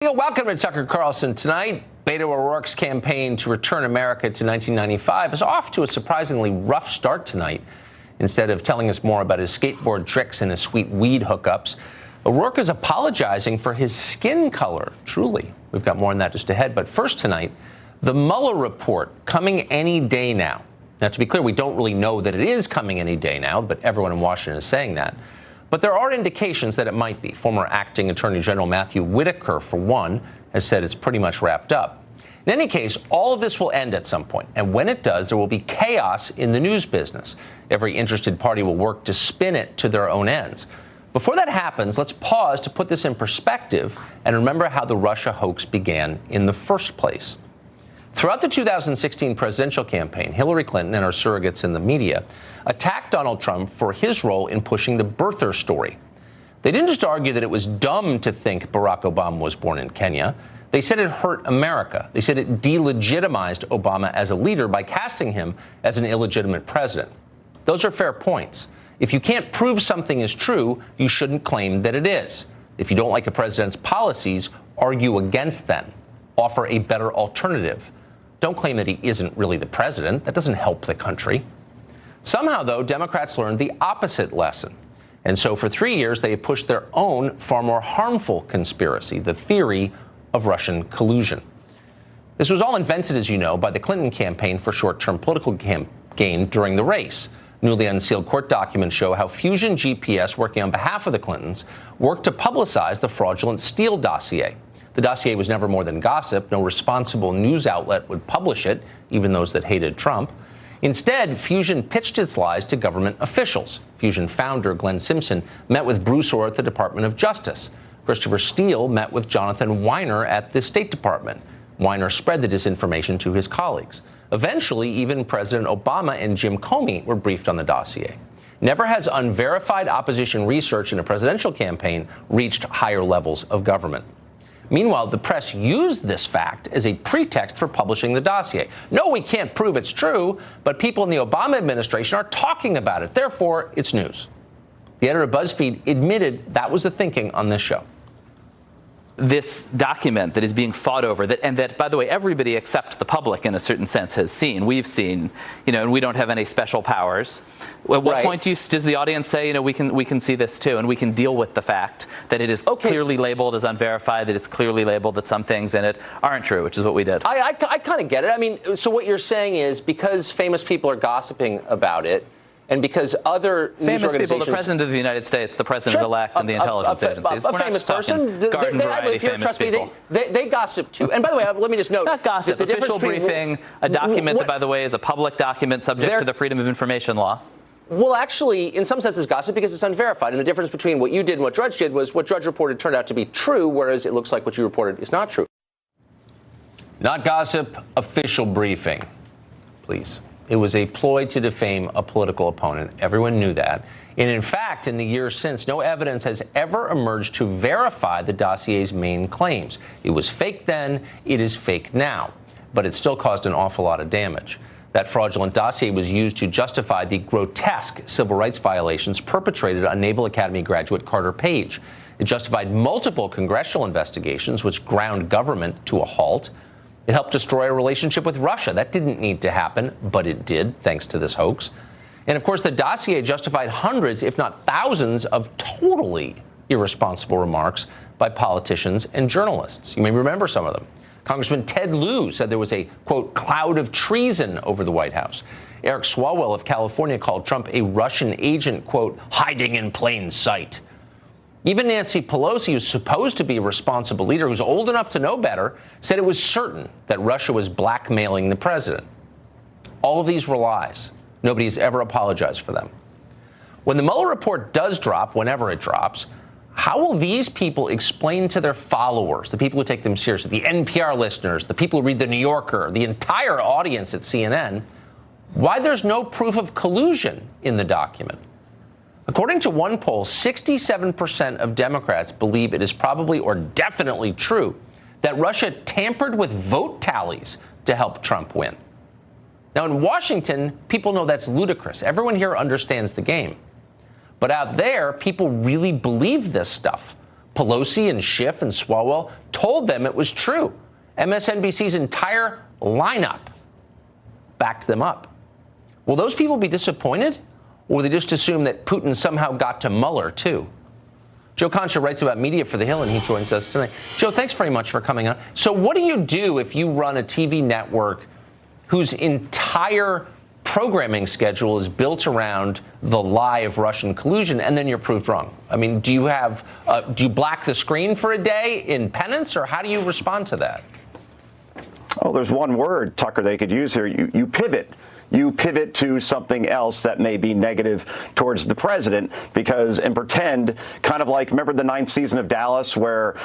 Welcome to Tucker Carlson tonight. Beto O'Rourke's campaign to return America to 1995 is off to a surprisingly rough start tonight. Instead of telling us more about his skateboard tricks and his sweet weed hookups, O'Rourke is apologizing for his skin color. Truly. We've got more on that just ahead. But first tonight, the Mueller report coming any day now. Now, to be clear, we don't really know that it is coming any day now, but everyone in Washington is saying that. But there are indications that it might be. Former acting Attorney General Matthew Whitaker, for one, has said it's pretty much wrapped up. In any case, all of this will end at some point. And when it does, there will be chaos in the news business. Every interested party will work to spin it to their own ends. Before that happens, let's pause to put this in perspective and remember how the Russia hoax began in the first place. Throughout the 2016 presidential campaign, Hillary Clinton and her surrogates in the media attacked Donald Trump for his role in pushing the birther story. They didn't just argue that it was dumb to think Barack Obama was born in Kenya. They said it hurt America. They said it delegitimized Obama as a leader by casting him as an illegitimate president. Those are fair points. If you can't prove something is true, you shouldn't claim that it is. If you don't like a president's policies, argue against them. Offer a better alternative. Don't claim that he isn't really the president. That doesn't help the country. Somehow, though, Democrats learned the opposite lesson. And so for 3 years, they pushed their own far more harmful conspiracy, the theory of Russian collusion. This was all invented, as you know, by the Clinton campaign for short-term political gain during the race. Newly unsealed court documents show how Fusion GPS, working on behalf of the Clintons, worked to publicize the fraudulent Steele dossier. The dossier was never more than gossip. No responsible news outlet would publish it, even those that hated Trump. Instead, Fusion pitched its lies to government officials. Fusion founder Glenn Simpson met with Bruce Orr at the Department of Justice. Christopher Steele met with Jonathan Weiner at the State Department. Weiner spread the disinformation to his colleagues. Eventually, even President Obama and Jim Comey were briefed on the dossier. Never has unverified opposition research in a presidential campaign reached higher levels of government. Meanwhile, the press used this fact as a pretext for publishing the dossier. No, we can't prove it's true, but people in the Obama administration are talking about it. Therefore, it's news. The editor of BuzzFeed admitted that was the thinking on this show. This document that is being fought over, and that, by the way, everybody except the public in a certain sense has seen. We've seen, and we don't have any special powers. At what point does the audience say, we can see this too, and we can deal with the fact that it is clearly labeled as unverified, that it's clearly labeled that some things in it aren't true, which is what we did. I kind of get it. I mean, so what you're saying is because famous people are gossiping about it, and because other news organizations... People, the President of the United States, the President-elect, and the intelligence agencies. A famous person. Garden-variety famous people. They gossip, too. And by the way, let me just note... Not gossip. Official briefing, a document that, by the way, is a public document subject to the Freedom of Information law. Well, actually, in some sense, it's gossip because it's unverified. And the difference between what you did and what Drudge did was what Drudge reported turned out to be true, whereas it looks like what you reported is not true. Not gossip, official briefing. Please. It was a ploy to defame a political opponent. Everyone knew that. And in fact, in the years since, no evidence has ever emerged to verify the dossier's main claims. It was fake then, it is fake now. But it still caused an awful lot of damage. That fraudulent dossier was used to justify the grotesque civil rights violations perpetrated on Naval Academy graduate Carter Page. It justified multiple congressional investigations, which ground government to a halt. It helped destroy a relationship with Russia. That didn't need to happen, but it did, thanks to this hoax. And of course, the dossier justified hundreds, if not thousands, of totally irresponsible remarks by politicians and journalists. You may remember some of them. Congressman Ted Lieu said there was a, quote, cloud of treason over the White House. Eric Swalwell of California called Trump a Russian agent, quote, hiding in plain sight. Even Nancy Pelosi, who's supposed to be a responsible leader, who's old enough to know better, said it was certain that Russia was blackmailing the president. All of these were lies. Nobody has ever apologized for them. When the Mueller report does drop, whenever it drops, how will these people explain to their followers, the people who take them seriously, the NPR listeners, the people who read The New Yorker, the entire audience at CNN, why there's no proof of collusion in the document? According to one poll, 67% of Democrats believe it is probably or definitely true that Russia tampered with vote tallies to help Trump win. Now, in Washington, people know that's ludicrous. Everyone here understands the game. But out there, people really believe this stuff. Pelosi and Schiff and Swalwell told them it was true. MSNBC's entire lineup backed them up. Will those people be disappointed, or will they just assume that Putin somehow got to Mueller, too? Joe Concha writes about media for The Hill, and he joins us tonight. Joe, thanks very much for coming on. So what do you do if you run a TV network whose entire programming schedule is built around the lie of Russian collusion, and then you're proved wrong? I mean, do you black the screen for a day in penance, or how do you respond to that? Oh, there's one word, Tucker, they could use here. You pivot. You pivot to something else that may be negative towards the president, and pretend, kind of like, remember the 9th season of Dallas where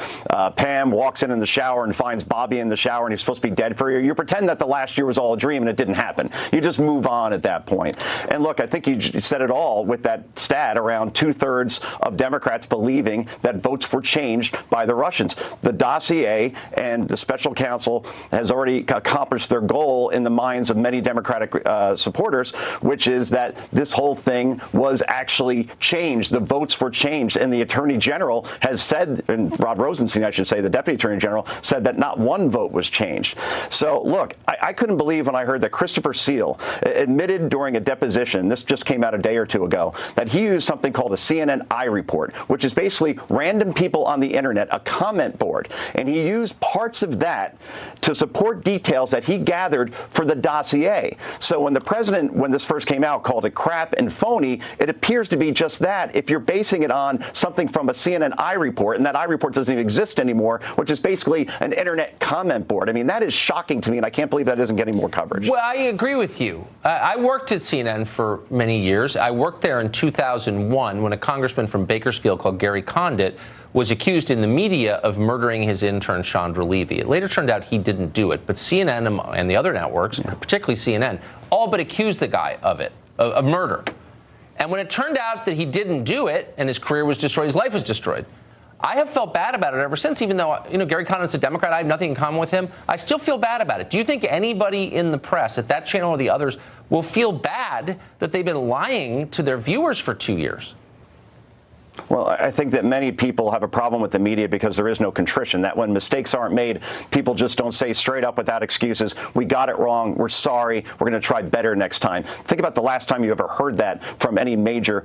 Pam walks in the shower and finds Bobby in the shower and he's supposed to be dead for a year? You pretend that the last year was all a dream and it didn't happen. You just move on at that point. And look, I think you said it all with that stat around 2/3 of Democrats believing that votes were changed by the Russians. The dossier and the special counsel has already accomplished their goal in the minds of many Democratic supporters, which is that this whole thing was actually changed. The votes were changed, and the Attorney General has said, and Rod Rosenstein, I should say, the Deputy Attorney General, said that not one vote was changed. So, look, I couldn't believe when I heard that Christopher Steele admitted during a deposition, this just came out a day or two ago, that he used something called a CNN I report, which is basically random people on the internet, a comment board, and he used parts of that to support details that he gathered for the dossier. So when the president, when this first came out, called it crap and phony, it appears to be just that if you're basing it on something from a CNN I report, and that I report doesn't even exist anymore, which is basically an internet comment board. I mean, that is shocking to me, and I can't believe that isn't getting more coverage. Well, I agree with you. I worked at CNN for many years. I worked there in 2001 when a congressman from Bakersfield called Gary Condit was accused in the media of murdering his intern, Chandra Levy. It later turned out he didn't do it, but CNN and the other networks, particularly CNN, all but accused the guy of it, of murder. And when it turned out that he didn't do it and his career was destroyed, his life was destroyed, I have felt bad about it ever since, even though, Gary Condit's a Democrat, I have nothing in common with him. I still feel bad about it. Do you think anybody in the press at that channel or the others will feel bad that they've been lying to their viewers for 2 years? Well, I think that many people have a problem with the media because there is no contrition, that when mistakes aren't made, people just don't say straight up without excuses, we got it wrong, we're sorry, we're going to try better next time. Think about the last time you ever heard that from any major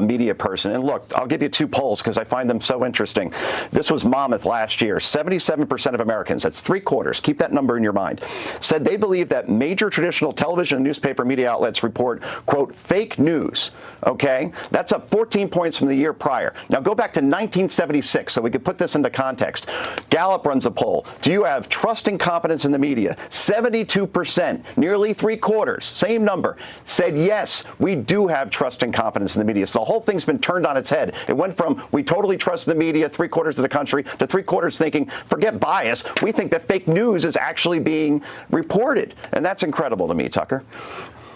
media person. And look, I'll give you 2 polls because I find them so interesting. This was Monmouth last year. 77% of Americans, that's 3/4, keep that number in your mind, said they believe that major traditional television and newspaper media outlets report, quote, fake news. Okay? That's up 14 points from the year prior. Now go back to 1976 so we could put this into context. Gallup runs a poll. Do you have trust and confidence in the media? 72%, nearly 3/4, same number, said yes, we do have trust and confidence in the media. So the whole thing's been turned on its head. It went from we totally trust the media, 3/4 of the country, to 3/4 thinking, forget bias, we think that fake news is actually being reported. And that's incredible to me, Tucker.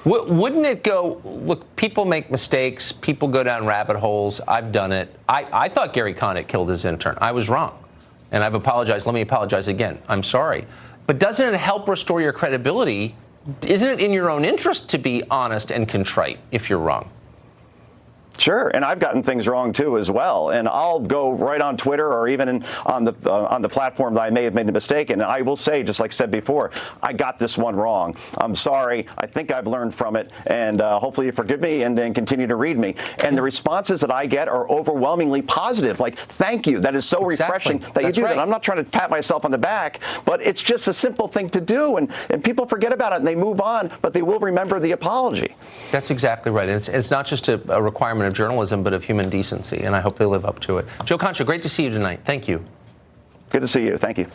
Wouldn't it go, look, people make mistakes, people go down rabbit holes, I've done it. I thought Gary Condit killed his intern. I was wrong. And I've apologized. Let me apologize again. I'm sorry. But doesn't it help restore your credibility? Isn't it in your own interest to be honest and contrite if you're wrong? Sure, and I've gotten things wrong too as well, and I'll go right on Twitter or even on the platform that I may have made a mistake, and I will say, just like I said before, I got this one wrong. I'm sorry. I think I've learned from it, and hopefully you forgive me and then continue to read me. And the responses that I get are overwhelmingly positive. Like, thank you. That is so refreshing that you do that. I'm not trying to pat myself on the back, but it's just a simple thing to do, and people forget about it and they move on, but they will remember the apology. That's exactly right. And it's not just a requirement of journalism, but of human decency, and I hope they live up to it. Joe Concha, great to see you tonight. Thank you. Good to see you. Thank you.